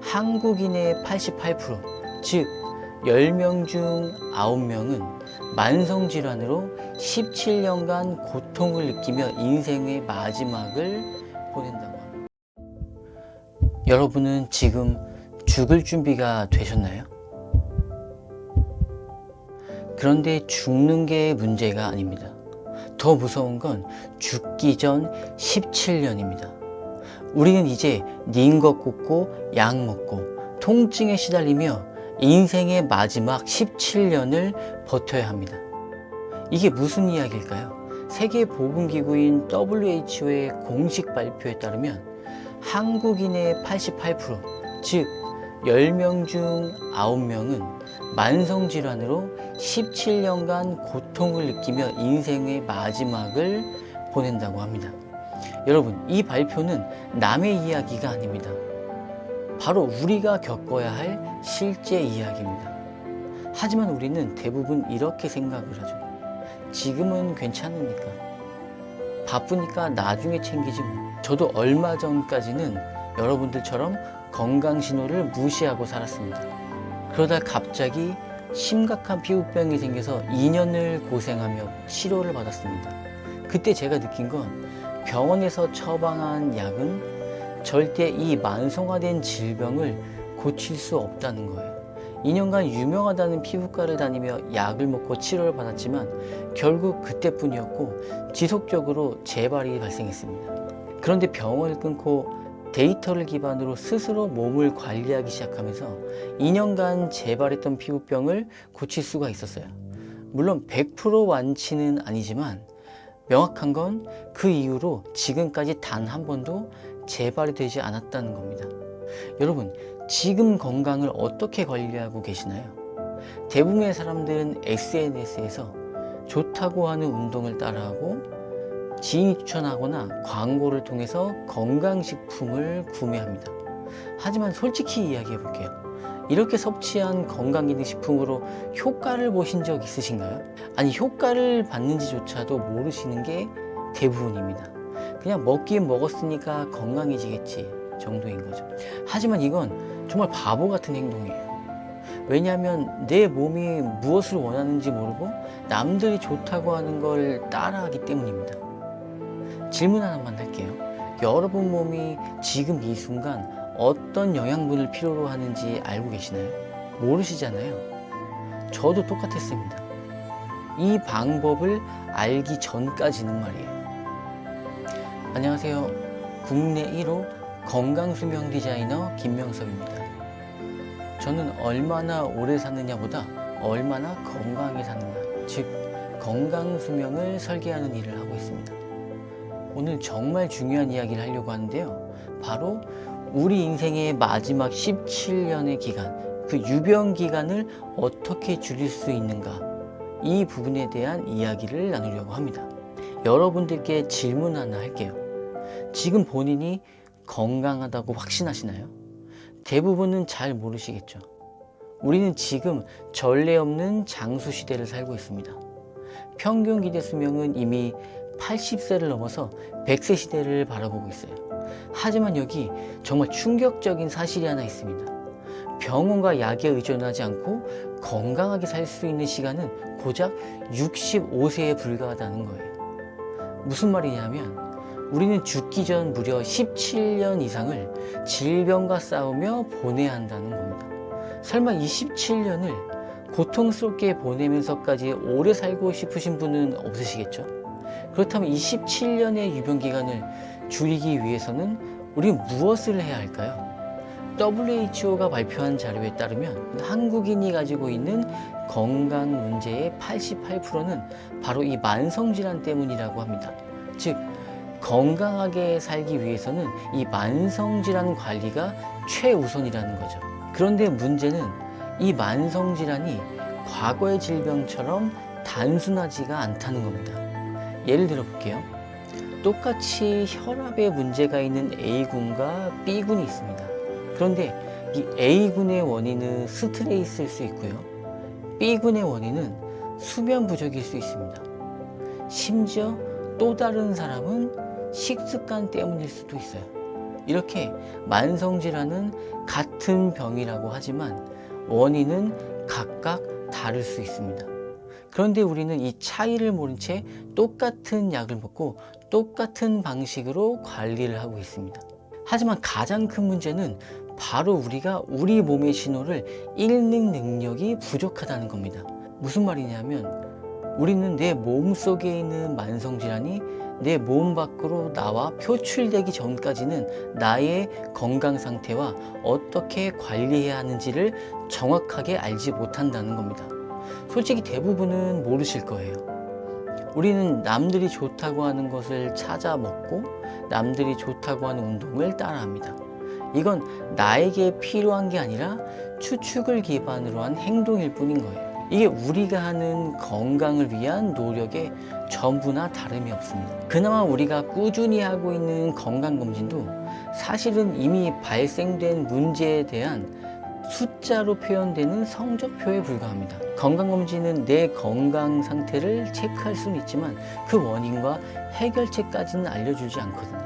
한국인의 88%, 즉 10명 중 9명은 만성질환으로 17년간 고통을 느끼며 인생의 마지막을 보낸다고 합니다. 여러분은 지금 죽을 준비가 되셨나요? 그런데 죽는 게 문제가 아닙니다. 더 무서운 건 죽기 전 17년입니다. 우리는 이제 닌 것 꽂고 약 먹고 통증에 시달리며 인생의 마지막 17년을 버텨야 합니다. 이게 무슨 이야기일까요? 세계보건기구인 WHO의 공식 발표에 따르면 한국인의 88%, 즉 10명 중 9명은 만성질환으로 17년간 고통을 느끼며 인생의 마지막을 보낸다고 합니다. 여러분, 이 발표는 남의 이야기가 아닙니다. 바로 우리가 겪어야 할 실제 이야기입니다. 하지만 우리는 대부분 이렇게 생각을 하죠. 지금은 괜찮으니까, 바쁘니까 나중에 챙기지 뭐. 저도 얼마 전까지는 여러분들처럼 건강 신호를 무시하고 살았습니다. 그러다 갑자기 심각한 피부병이 생겨서 2년을 고생하며 치료를 받았습니다. 그때 제가 느낀 건 병원에서 처방한 약은 절대 이 만성화된 질병을 고칠 수 없다는 거예요. 2년간 유명하다는 피부과를 다니며 약을 먹고 치료를 받았지만 결국 그때뿐이었고 지속적으로 재발이 발생했습니다. 그런데 병원을 끊고 데이터를 기반으로 스스로 몸을 관리하기 시작하면서 2년간 재발했던 피부병을 고칠 수가 있었어요. 물론 100% 완치는 아니지만 명확한 건 그 이후로 지금까지 단 한 번도 재발이 되지 않았다는 겁니다. 여러분, 지금 건강을 어떻게 관리하고 계시나요? 대부분의 사람들은 SNS에서 좋다고 하는 운동을 따라하고 지인이 추천하거나 광고를 통해서 건강식품을 구매합니다. 하지만 솔직히 이야기해 볼게요. 이렇게 섭취한 건강기능식품으로 효과를 보신 적 있으신가요? 아니, 효과를 받는지조차도 모르시는 게 대부분입니다. 그냥 먹긴 먹었으니까 건강해지겠지 정도인 거죠. 하지만 이건 정말 바보 같은 행동이에요. 왜냐하면 내 몸이 무엇을 원하는지 모르고 남들이 좋다고 하는 걸 따라하기 때문입니다. 질문 하나만 할게요. 여러분 몸이 지금 이 순간 어떤 영양분을 필요로 하는지 알고 계시나요? 모르시잖아요. 저도 똑같았습니다. 이 방법을 알기 전까지는 말이에요. 안녕하세요. 국내 1호 건강수명 디자이너 김명섭입니다. 저는 얼마나 오래 사느냐보다 얼마나 건강하게 사느냐, 즉 건강수명을 설계하는 일을 하고 있습니다. 오늘 정말 중요한 이야기를 하려고 하는데요. 바로 우리 인생의 마지막 17년의 기간, 그 유병 기간을 어떻게 줄일 수 있는가, 이 부분에 대한 이야기를 나누려고 합니다. 여러분들께 질문 하나 할게요. 지금 본인이 건강하다고 확신하시나요? 대부분은 잘 모르시겠죠. 우리는 지금 전례 없는 장수 시대를 살고 있습니다. 평균 기대 수명은 이미 80세를 넘어서 100세 시대를 바라보고 있어요. 하지만 여기 정말 충격적인 사실이 하나 있습니다. 병원과 약에 의존하지 않고 건강하게 살 수 있는 시간은 고작 65세에 불과하다는 거예요. 무슨 말이냐면 우리는 죽기 전 무려 17년 이상을 질병과 싸우며 보내야 한다는 겁니다. 설마 이 17년을 고통스럽게 보내면서까지 오래 살고 싶으신 분은 없으시겠죠? 그렇다면 이 17년의 유병기간을 줄이기 위해서는 우리는 무엇을 해야 할까요? WHO가 발표한 자료에 따르면 한국인이 가지고 있는 건강 문제의 88%는 바로 이 만성질환 때문이라고 합니다. 즉, 건강하게 살기 위해서는 이 만성질환 관리가 최우선이라는 거죠. 그런데 문제는 이 만성질환이 과거의 질병처럼 단순하지가 않다는 겁니다. 예를 들어 볼게요. 똑같이 혈압에 문제가 있는 A군과 B군이 있습니다. 그런데 이 A군의 원인은 스트레스일 수 있고요. B군의 원인은 수면 부족일 수 있습니다. 심지어 또 다른 사람은 식습관 때문일 수도 있어요. 이렇게 만성질환은 같은 병이라고 하지만 원인은 각각 다를 수 있습니다. 그런데 우리는 이 차이를 모른 채 똑같은 약을 먹고 똑같은 방식으로 관리를 하고 있습니다. 하지만 가장 큰 문제는 바로 우리가 우리 몸의 신호를 읽는 능력이 부족하다는 겁니다. 무슨 말이냐면 우리는 내 몸속에 있는 만성질환이 내 몸 밖으로 나와 표출되기 전까지는 나의 건강 상태와 어떻게 관리해야 하는지를 정확하게 알지 못한다는 겁니다. 솔직히 대부분은 모르실 거예요. 우리는 남들이 좋다고 하는 것을 찾아 먹고 남들이 좋다고 하는 운동을 따라합니다. 이건 나에게 필요한 게 아니라 추측을 기반으로 한 행동일 뿐인 거예요. 이게 우리가 하는 건강을 위한 노력의 전부나 다름이 없습니다. 그나마 우리가 꾸준히 하고 있는 건강검진도 사실은 이미 발생된 문제에 대한 숫자로 표현되는 성적표에 불과합니다. 건강검진은 내 건강 상태를 체크할 수는 있지만 그 원인과 해결책까지는 알려주지 않거든요.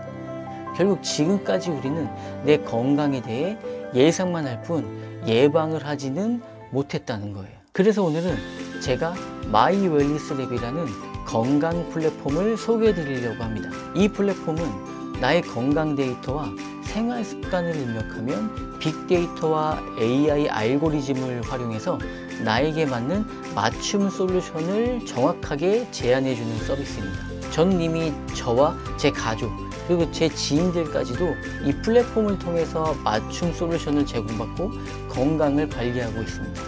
결국 지금까지 우리는 내 건강에 대해 예상만 할 뿐 예방을 하지는 못했다는 거예요. 그래서 오늘은 제가 마이 웰니스 랩이라는 건강 플랫폼을 소개해 드리려고 합니다. 이 플랫폼은 나의 건강 데이터와 생활 습관을 입력하면 빅데이터와 AI 알고리즘을 활용해서 나에게 맞는 맞춤 솔루션을 정확하게 제안해 주는 서비스입니다. 저는 이미 저와 제 가족 그리고 제 지인들까지도 이 플랫폼을 통해서 맞춤 솔루션을 제공받고 건강을 관리하고 있습니다.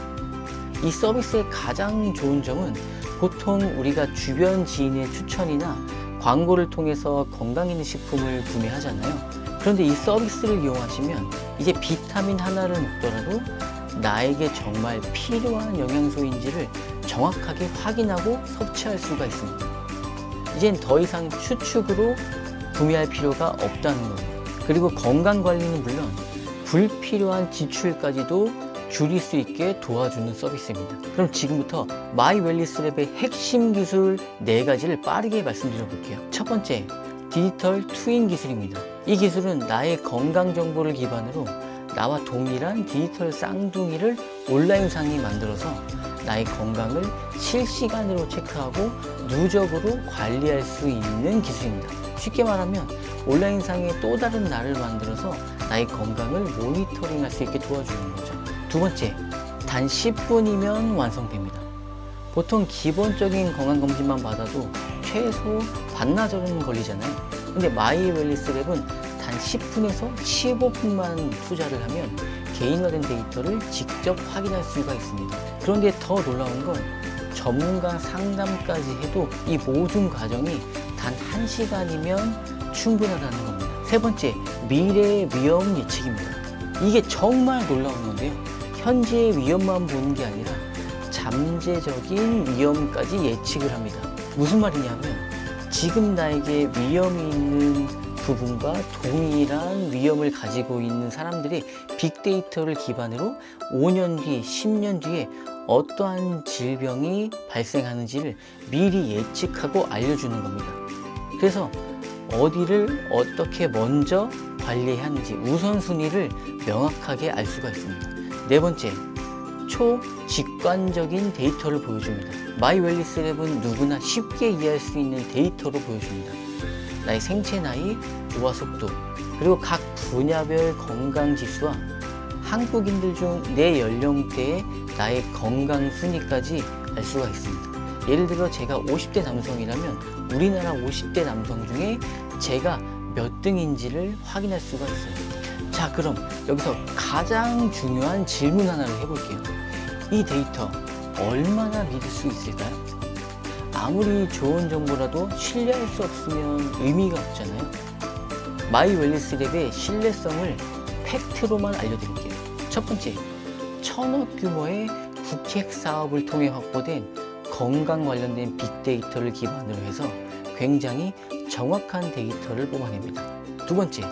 이 서비스의 가장 좋은 점은 보통 우리가 주변 지인의 추천이나 광고를 통해서 건강기능식품을 구매하잖아요. 그런데 이 서비스를 이용하시면 이제 비타민 하나를 먹더라도 나에게 정말 필요한 영양소인지를 정확하게 확인하고 섭취할 수가 있습니다. 이젠 더 이상 추측으로 구매할 필요가 없다는 겁니다. 그리고 건강관리는 물론 불필요한 지출까지도 줄일 수 있게 도와주는 서비스입니다. 그럼 지금부터 마이 웰니스 랩의 핵심 기술 4가지를 빠르게 말씀드려 볼게요. 첫 번째, 디지털 트윈 기술입니다. 이 기술은 나의 건강 정보를 기반으로 나와 동일한 디지털 쌍둥이를 온라인상에 만들어서 나의 건강을 실시간으로 체크하고 누적으로 관리할 수 있는 기술입니다. 쉽게 말하면 온라인상에 또 다른 나를 만들어서 나의 건강을 모니터링할 수 있게 도와주는 거죠. 두 번째, 단 10분이면 완성됩니다. 보통 기본적인 건강검진만 받아도 최소 반나절은 걸리잖아요. 근데 마이 웰니스 랩은 단 10분에서 15분만 투자를 하면 개인화된 데이터를 직접 확인할 수가 있습니다. 그런데 더 놀라운 건 전문가 상담까지 해도 이 모든 과정이 단 1시간이면 충분하다는 겁니다. 세 번째, 미래의 위험 예측입니다. 이게 정말 놀라운 건데요. 현재의 위험만 보는 게 아니라 잠재적인 위험까지 예측을 합니다. 무슨 말이냐면 지금 나에게 위험이 있는 부분과 동일한 위험을 가지고 있는 사람들의 빅데이터를 기반으로 5년 뒤, 10년 뒤에 어떠한 질병이 발생하는지를 미리 예측하고 알려주는 겁니다. 그래서 어디를 어떻게 먼저 관리해야 하는지 우선순위를 명확하게 알 수가 있습니다. 네 번째, 초직관적인 데이터를 보여줍니다. 마이 웰니스 랩은 누구나 쉽게 이해할 수 있는 데이터로 보여줍니다. 나의 생체 나이, 노화 속도, 그리고 각 분야별 건강 지수와 한국인들 중 내 연령대의 나의 건강 순위까지 알 수가 있습니다. 예를 들어 제가 50대 남성이라면 우리나라 50대 남성 중에 제가 몇 등인지를 확인할 수가 있어요. 자, 그럼 여기서 가장 중요한 질문 하나를 해볼게요. 이 데이터 얼마나 믿을 수 있을까요? 아무리 좋은 정보라도 신뢰할 수 없으면 의미가 없잖아요. 마이 웰니스 랩의 신뢰성을 팩트로만 알려드릴게요. 첫 번째, 1000억 규모의 국책 사업을 통해 확보된 건강 관련된 빅데이터를 기반으로 해서 굉장히 정확한 데이터를 뽑아냅니다. 두 번째,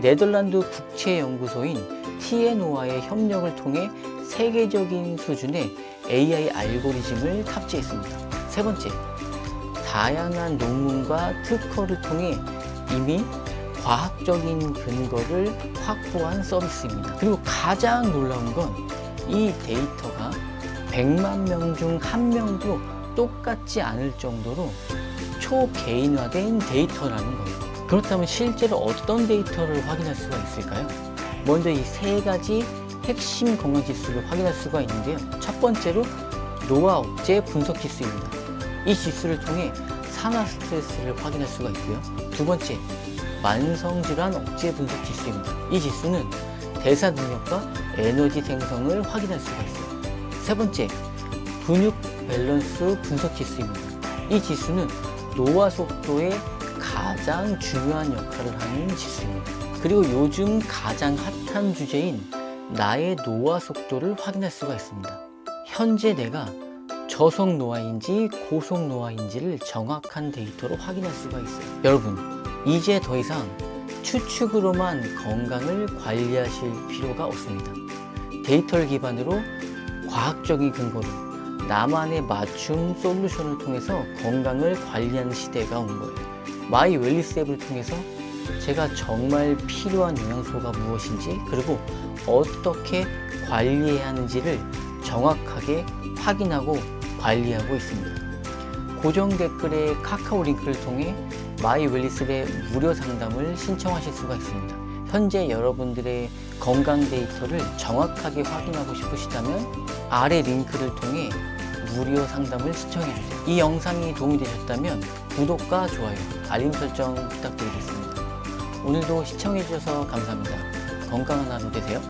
네덜란드 국제연구소인 TNO와의 협력을 통해 세계적인 수준의 AI 알고리즘을 탑재했습니다. 세 번째, 다양한 논문과 특허를 통해 이미 과학적인 근거를 확보한 서비스입니다. 그리고 가장 놀라운 건 이 데이터가 100만 명 중 1명도 똑같지 않을 정도로 초개인화된 데이터라는 거예요. 그렇다면 실제로 어떤 데이터를 확인할 수가 있을까요? 먼저 이 세 가지 핵심 건강 지수를 확인할 수가 있는데요. 첫 번째로 노화 억제 분석 지수입니다. 이 지수를 통해 산화 스트레스를 확인할 수가 있고요. 두 번째, 만성질환 억제 분석 지수입니다. 이 지수는 대사 능력과 에너지 생성을 확인할 수가 있어요. 세 번째, 근육 밸런스 분석 지수입니다. 이 지수는 노화 속도에 가장 중요한 역할을 하는 지수입니다. 그리고 요즘 가장 핫한 주제인 나의 노화 속도를 확인할 수가 있습니다. 현재 내가 저속 노화인지 고속 노화인지를 정확한 데이터로 확인할 수가 있어요. 여러분, 이제 더 이상 추측으로만 건강을 관리하실 필요가 없습니다. 데이터를 기반으로 과학적인 근거로 나만의 맞춤 솔루션을 통해서 건강을 관리하는 시대가 온 거예요. 마이 웰리스 앱을 통해서 제가 정말 필요한 영양소가 무엇인지, 그리고 어떻게 관리해야 하는지를 정확하게 확인하고 관리하고 있습니다. 고정 댓글에 카카오 링크를 통해 마이 웰리스의 무료 상담을 신청하실 수가 있습니다. 현재 여러분들의 건강 데이터를 정확하게 확인하고 싶으시다면 아래 링크를 통해 무료 상담을 신청해 주세요. 이 영상이 도움이 되셨다면 구독과 좋아요, 알림 설정 부탁드리겠습니다. 오늘도 시청해 주셔서 감사합니다. 건강한 하루 되세요.